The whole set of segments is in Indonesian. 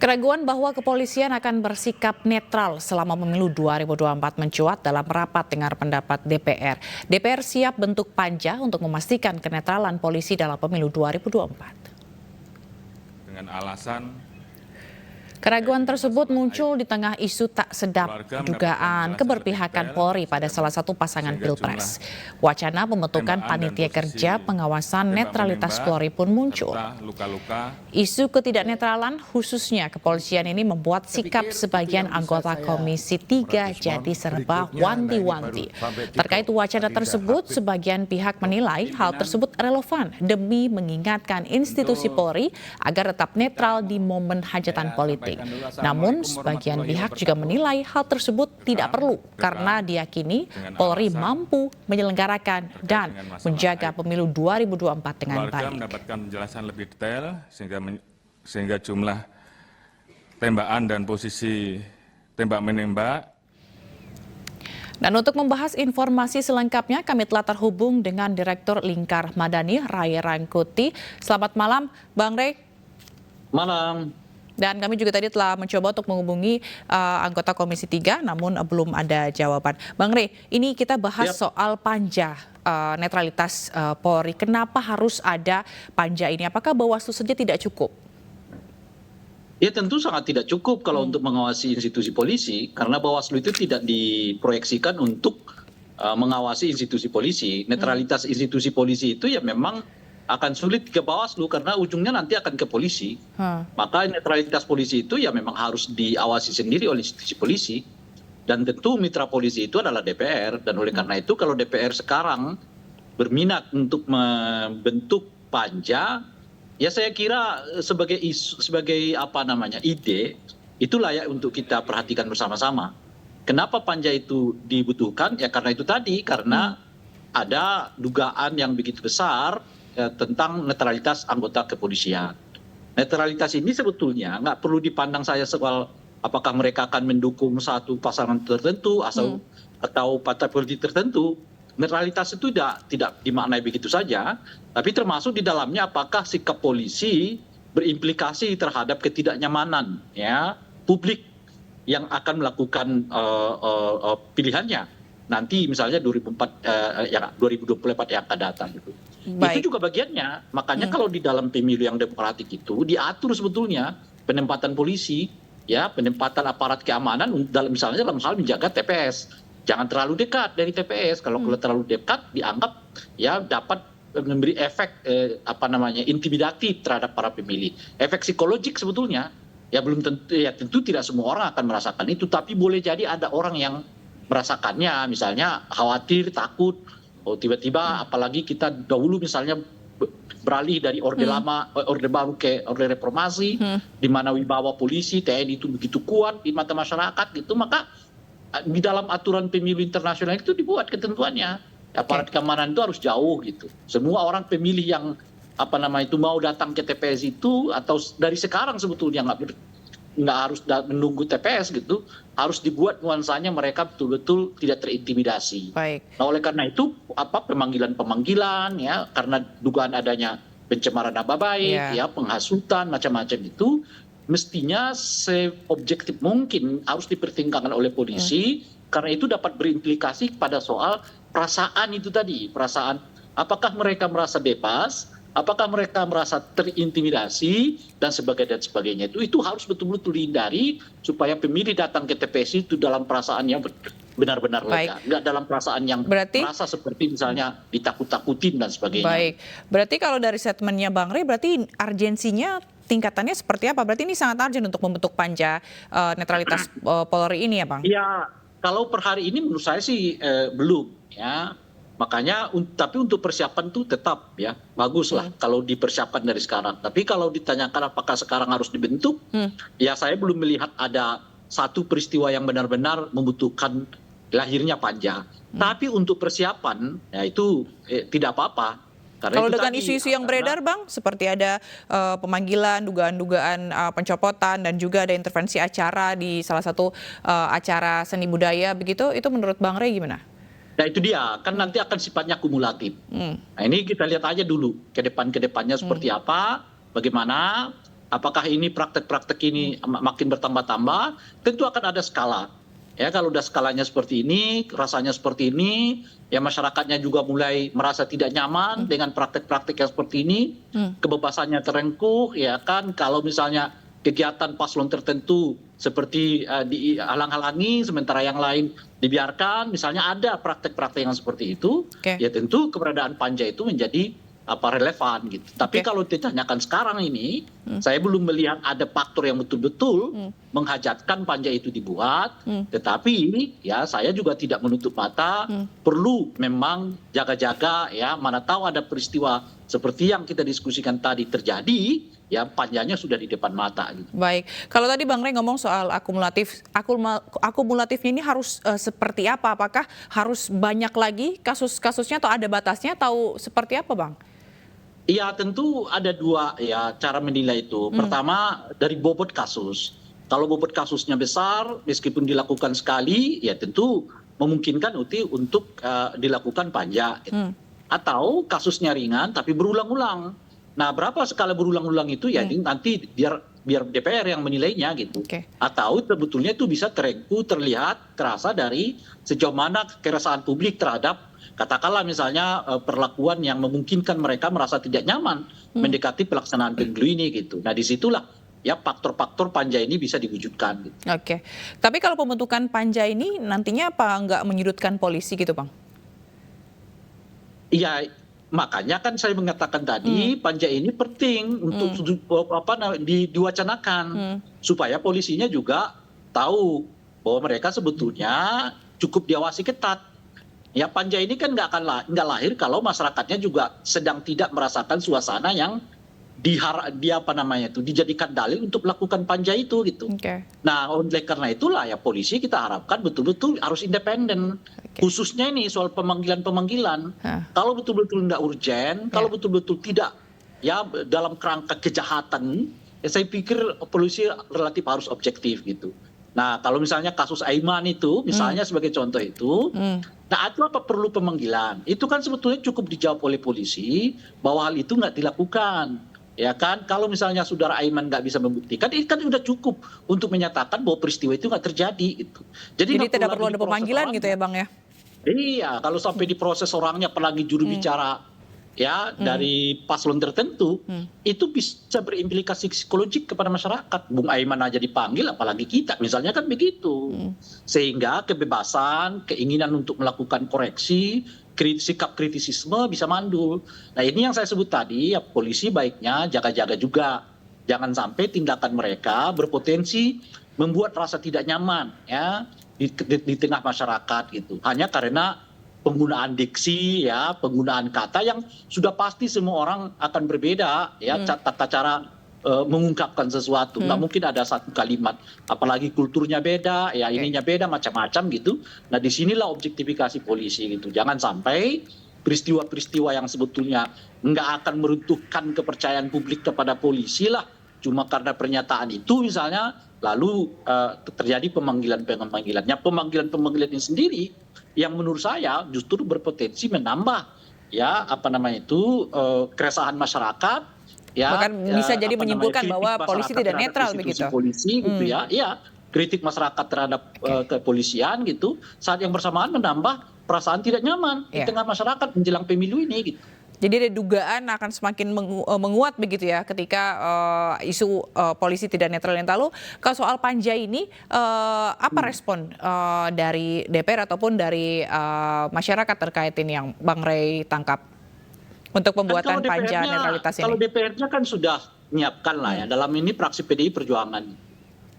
Keraguan bahwa kepolisian akan bersikap netral selama pemilu 2024 mencuat dalam rapat dengar pendapat DPR. DPR siap bentuk panja untuk memastikan kenetralan polisi dalam pemilu 2024. Dengan alasan Keraguan tersebut muncul di tengah isu tak sedap dugaan keberpihakan Polri pada salah satu pasangan Pilpres. Wacana pembentukan panitia kerja pengawasan netralitas Polri pun muncul. Isu ketidaknetralan khususnya kepolisian ini membuat sikap sebagian anggota Komisi 3 jadi serba wanti-wanti. Terkait wacana tersebut, sebagian pihak menilai hal tersebut relevan demi mengingatkan institusi Polri agar tetap netral di momen hajatan politik. Namun, sebagian pihak juga menilai hal tersebut tidak perlu karena diyakini Polri mampu menyelenggarakan dan menjaga pemilu 2024 dengan baik. Mendapatkan penjelasan lebih detail sehingga jumlah tembakan dan posisi tembak-menembak. Dan untuk membahas informasi selengkapnya, kami telah terhubung dengan Direktur Lingkar Madani, Ray Rangkuti. Selamat malam, Bang Ray. Malam. Dan kami juga tadi telah mencoba untuk menghubungi anggota Komisi 3, namun belum ada jawaban. Bang Ray, ini kita bahas soal panja netralitas Polri. Kenapa harus ada panja ini? Apakah Bawaslu saja tidak cukup? Ya tentu sangat tidak cukup kalau untuk mengawasi institusi polisi, karena Bawaslu itu tidak diproyeksikan untuk mengawasi institusi polisi. Netralitas institusi polisi itu ya memang akan sulit ke Bawaslu karena ujungnya nanti akan ke polisi. Maka netralitas polisi itu ya memang harus diawasi sendiri oleh institusi polisi. Dan tentu mitra polisi itu adalah DPR. Dan oleh karena itu kalau DPR sekarang berminat untuk membentuk panja, ya saya kira sebagai ide itu layak untuk kita perhatikan bersama-sama. Kenapa panja itu dibutuhkan? Ya karena itu tadi, karena ada dugaan yang begitu besar tentang netralitas anggota kepolisian. Netralitas ini sebetulnya nggak perlu dipandang saya soal apakah mereka akan mendukung satu pasangan tertentu atau partai politik tertentu. Netralitas itu tidak dimaknai begitu saja, tapi termasuk di dalamnya apakah sikap polisi berimplikasi terhadap ketidaknyamanan ya publik yang akan melakukan pilihannya nanti misalnya 2024 yang akan datang gitu. Itu juga bagiannya. Makanya kalau di dalam pemilu yang demokratik itu diatur sebetulnya penempatan polisi, ya penempatan aparat keamanan misalnya dalam hal menjaga TPS. Jangan terlalu dekat dari TPS. Kalau terlalu dekat dianggap ya dapat memberi efek intimidatif terhadap para pemilih. Efek psikologik sebetulnya ya belum tentu tidak semua orang akan merasakan itu, tapi boleh jadi ada orang yang merasakannya, misalnya khawatir, takut. Oh tiba-tiba apalagi kita dahulu misalnya beralih dari orde lama, orde baru ke orde reformasi, di mana wibawa polisi, TNI itu begitu kuat di mata masyarakat gitu, maka di dalam aturan pemilu internasional itu dibuat ketentuannya. Aparat keamanan itu harus jauh gitu. Semua orang pemilih yang mau datang ke TPS itu atau dari sekarang sebetulnya nggak harus menunggu TPS gitu, harus dibuat nuansanya mereka betul-betul tidak terintimidasi. Baik. Nah oleh karena itu pemanggilan ya karena dugaan adanya pencemaran nama baik, ya penghasutan macam-macam itu mestinya seobjektif mungkin harus dipertimbangkan oleh polisi karena itu dapat berimplikasi pada soal perasaan itu tadi, perasaan apakah mereka merasa bebas, apakah mereka merasa terintimidasi dan sebagainya itu harus betul-betul dihindari supaya pemilih datang ke TPS itu dalam perasaan yang benar-benar lega, nggak dalam perasaan yang merasa seperti misalnya ditakut-takutin dan sebagainya. Baik, berarti kalau dari statementnya Bang Ray, berarti urgensinya tingkatannya seperti apa? Berarti ini sangat urgent untuk membentuk panja netralitas Polri ini ya Bang? Ya, kalau per hari ini menurut saya sih belum ya. Makanya tapi untuk persiapan tuh tetap ya bagus lah kalau dipersiapkan dari sekarang. Tapi kalau ditanyakan apakah sekarang harus dibentuk, ya saya belum melihat ada satu peristiwa yang benar-benar membutuhkan lahirnya panja. Tapi untuk persiapan ya itu tidak apa-apa. Kalau dengan isu-isu yang beredar Bang, seperti ada pemanggilan, dugaan-dugaan pencopotan dan juga ada intervensi acara di salah satu acara seni budaya begitu, itu menurut Bang Ray gimana? Nah itu dia, kan nanti akan sifatnya kumulatif. Nah ini kita lihat aja dulu ke depannya seperti apa, bagaimana. apakah ini praktek-praktek ini makin bertambah-tambah, tentu akan ada skala. Ya, kalau udah skalanya seperti ini, rasanya seperti ini, ya masyarakatnya juga mulai merasa tidak nyaman dengan praktek-praktek yang seperti ini, kebebasannya terengkuh, ya kan, kalau misalnya kegiatan paslon tertentu seperti dihalang-halangi, sementara yang lain dibiarkan, misalnya ada praktek-praktek yang seperti itu, ya tentu keberadaan panja itu menjadi relevan gitu. Tapi kalau ditanyakan sekarang ini, saya belum melihat ada faktor yang betul-betul menghajatkan panja itu dibuat. Tetapi ya saya juga tidak menutup mata, perlu memang jaga-jaga ya, mana tahu ada peristiwa seperti yang kita diskusikan tadi terjadi, ya panjanya sudah di depan mata. Gitu. Baik, kalau tadi Bang Rey ngomong soal akumulatifnya ini harus seperti apa? Apakah harus banyak lagi kasus-kasusnya atau ada batasnya atau seperti apa, Bang? Iya, tentu ada dua ya cara menilai itu. Pertama dari bobot kasus. Kalau bobot kasusnya besar, meskipun dilakukan sekali, ya tentu memungkinkan untuk dilakukan panja. Gitu. Atau kasusnya ringan tapi berulang-ulang. Nah, berapa skala berulang-ulang itu ya nanti biar DPR yang menilainya gitu. Atau sebetulnya itu bisa terlihat, terasa dari sejauh mana keresahan publik terhadap katakanlah misalnya perlakuan yang memungkinkan mereka merasa tidak nyaman mendekati pelaksanaan pemilu ini gitu. Nah, disitulah ya faktor-faktor panja ini bisa diwujudkan. Gitu. Oke, tapi kalau pembentukan panja ini nantinya apa nggak menyudutkan polisi gitu, Bang? Iya, makanya kan saya mengatakan tadi panja ini penting untuk diwacanakan supaya polisinya juga tahu bahwa mereka sebetulnya cukup diawasi ketat. Ya panja ini kan nggak lahir kalau masyarakatnya juga sedang tidak merasakan suasana yang dijadikan dalil untuk melakukan panja itu gitu. Nah, oleh karena itulah ya polisi kita harapkan betul-betul harus independen. Khususnya ini soal pemanggilan-pemanggilan. Kalau betul-betul tidak urgen, kalau betul-betul tidak ya dalam kerangka kejahatan, ya saya pikir polisi relatif harus objektif gitu. Nah, kalau misalnya kasus Aiman itu, misalnya sebagai contoh itu, nah itu apa perlu pemanggilan? Itu kan sebetulnya cukup dijawab oleh polisi bahwa hal itu nggak dilakukan. Ya kan, kalau misalnya saudara Aiman nggak bisa membuktikan, itu kan sudah cukup untuk menyatakan bahwa peristiwa itu nggak terjadi. Gitu. Jadi tidak perlu ada pemanggilan gitu ya Bang ya? Iya, kalau sampai diproses orangnya apalagi juru bicara ya dari paslon tertentu, itu bisa berimplikasi psikologik kepada masyarakat. Bung Aiman aja dipanggil, apalagi kita, misalnya kan begitu. Sehingga kebebasan, keinginan untuk melakukan koreksi, sikap kritisisme bisa mandul. Nah ini yang saya sebut tadi, ya polisi baiknya jaga-jaga juga. Jangan sampai tindakan mereka berpotensi membuat rasa tidak nyaman ya di tengah masyarakat gitu. Hanya karena penggunaan diksi ya, penggunaan kata yang sudah pasti semua orang akan berbeda ya, tata cara mengungkapkan sesuatu. Nggak mungkin ada satu kalimat, apalagi kulturnya beda, ya ininya beda, macam-macam gitu. Nah disinilah objektifikasi polisi gitu. Jangan sampai peristiwa-peristiwa yang sebetulnya nggak akan meruntuhkan kepercayaan publik kepada polisi lah, cuma karena pernyataan itu misalnya, lalu terjadi pemanggilan-pemanggilannya. Pemanggilan-pemanggilan ini sendiri yang menurut saya justru berpotensi menambah ya keresahan masyarakat. Ya, bahkan bisa jadi menyimpulkan bahwa polisi tidak netral begitu. Polisi gitu ya, iya kritik masyarakat terhadap kepolisian gitu. Saat yang bersamaan menambah perasaan tidak nyaman di tengah masyarakat menjelang pemilu ini. Gitu. Jadi ada dugaan akan semakin menguat begitu ya ketika isu polisi tidak netral yang lalu. Kalau soal panja ini apa respon dari DPR ataupun dari masyarakat terkait ini yang Bang Rey tangkap? Untuk pembuatan panja netralitas ini. Kalau DPR-nya kan sudah menyiapkan lah ya, dalam ini fraksi PDI Perjuangan.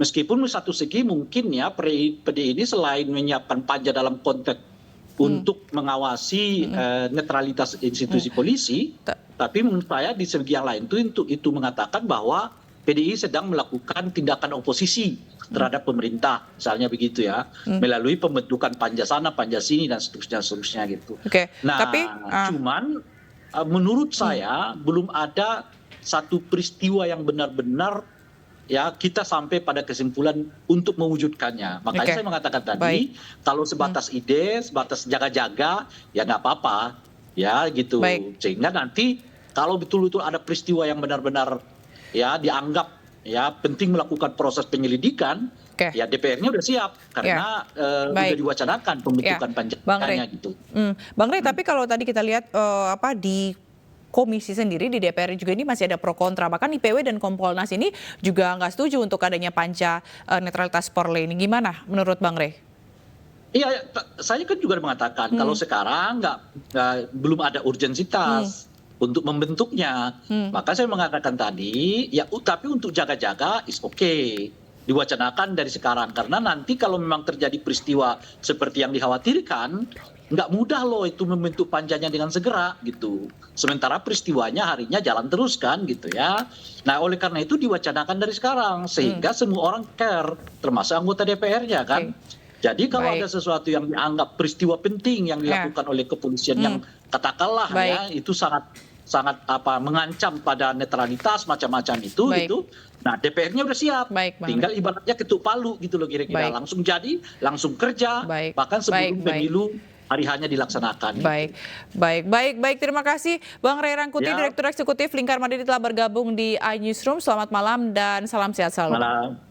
Meskipun satu segi mungkin ya PDI ini selain menyiapkan panja dalam konteks untuk mengawasi netralitas institusi polisi, tapi menurut saya di segi yang lain itu mengatakan bahwa PDI sedang melakukan tindakan oposisi terhadap pemerintah, misalnya begitu ya, melalui pembentukan panja sana, panja sini dan seterusnya gitu. Nah, cuman menurut saya belum ada satu peristiwa yang benar-benar ya kita sampai pada kesimpulan untuk mewujudkannya. Makanya saya mengatakan tadi kalau sebatas ide, sebatas jaga-jaga ya nggak apa-apa ya gitu. Sehingga nanti kalau betul-betul ada peristiwa yang benar-benar ya dianggap ya penting melakukan proses penyelidikan, Oke. ya DPR-nya udah siap karena udah Baik. diwacanakan pembentukan Bang Rey. panjangnya gitu. Bang Rey, tapi kalau tadi kita lihat di komisi sendiri di DPR juga ini masih ada pro kontra. Bahkan IPW dan Kompolnas ini juga nggak setuju untuk adanya panja netralitas Polri ini. Gimana menurut Bang Rey? Iya, saya kan juga mengatakan kalau sekarang belum ada urgensitas untuk membentuknya. Maka saya mengatakan tadi, ya tapi untuk jaga-jaga is okay. Diwacanakan dari sekarang. Karena nanti kalau memang terjadi peristiwa seperti yang dikhawatirkan, nggak mudah loh itu membentuk panjanya dengan segera gitu. Sementara peristiwanya harinya jalan terus kan gitu ya. Nah oleh karena itu diwacanakan dari sekarang. Sehingga semua orang care, termasuk anggota DPR-nya kan. Jadi kalau ada sesuatu yang dianggap peristiwa penting yang dilakukan oleh kepolisian yang katakanlah ya itu sangat mengancam pada netralitas macam-macam itu. Nah DPR-nya udah siap, tinggal ibaratnya ketuk palu gitu loh kira-kira, langsung jadi, langsung kerja, bahkan sebelum pemilu hari hanya dilaksanakan. Baik. Terima kasih Bang Rey Rangkuti, Direktur Eksekutif Lingkar Madani telah bergabung di iNewsroom. Selamat malam dan salam sehat selalu. Malam.